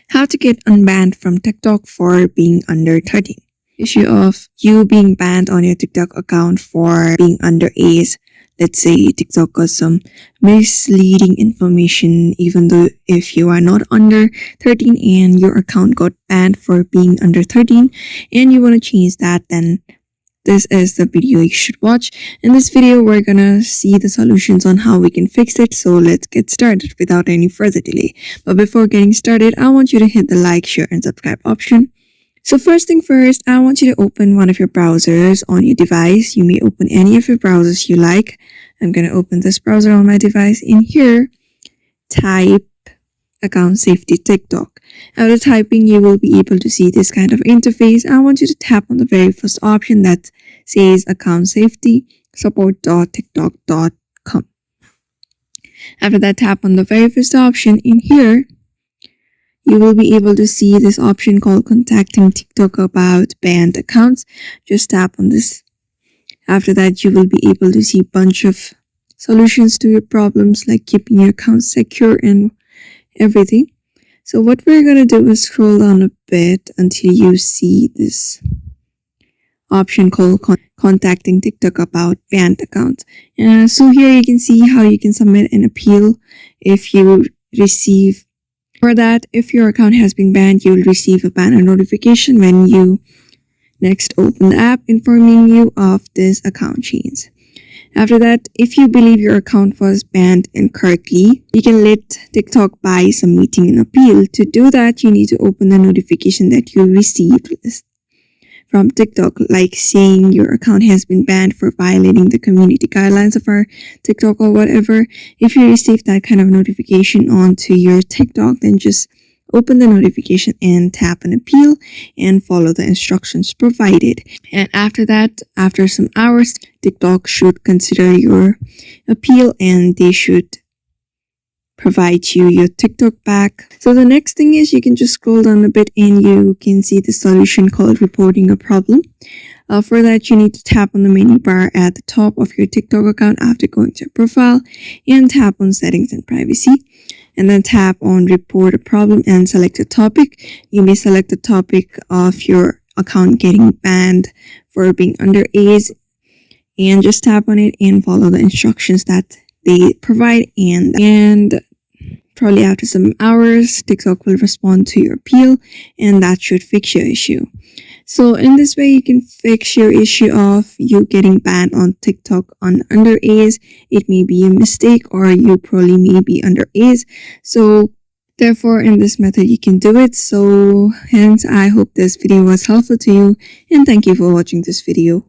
How to get unbanned from TikTok for being under 13. Issue of you being banned on your TikTok account for being underage. Let's say TikTok got some misleading information, even though if you are not under 13 and your account got banned for being under 13 and you want to change that, then this is the video you should watch. In this video, we're gonna see the solutions on how we can fix it. So let's get started without any further delay. But before getting started, I want you to hit the like, share, and subscribe option. So first thing first, I want you to open one of your browsers on your device. You may open any of your browsers you like. I'm gonna open this browser on my device. In here, type account safety TikTok. After typing, you will be able to see this kind of interface. I want you to tap on the very first option that says account safety support.tiktok.com. After that, tap on the very first option. In here, you will be able to see this option called contacting TikTok about banned accounts. Just tap on this. After that, you will be able to see a bunch of solutions to your problems, like keeping your account secure and everything. So what we're going to do is scroll down a bit until you see this option called contacting TikTok about banned accounts. So here you can see how you can submit an appeal if you receive. For that, if your account has been banned, you will receive a banner notification when you next open the app informing you of this account change. After that, if you believe your account was banned incorrectly, you can let TikTok by submitting an appeal. To do that, you need to open the notification that you received from TikTok, like saying your account has been banned for violating the community guidelines of our TikTok or whatever. If you receive that kind of notification onto your TikTok, then just open the notification and tap an appeal and follow the instructions provided. And after that, after some hours, TikTok should consider your appeal and they should provide you your TikTok back. So the next thing is you can just scroll down a bit and you can see the solution called reporting a problem. For that, you need to tap on the menu bar at the top of your TikTok account after going to your profile and tap on settings and privacy. And then tap on report a problem and select a topic. You may select the topic of your account getting banned for being underage and just tap on it and follow the instructions that they provide. And probably after some hours, TikTok will respond to your appeal and that should fix your issue. So in this way, you can fix your issue of you getting banned on TikTok on underage. It may be a mistake or you probably may be underage. So therefore, in this method, you can do it. So hence, I hope this video was helpful to you and thank you for watching this video.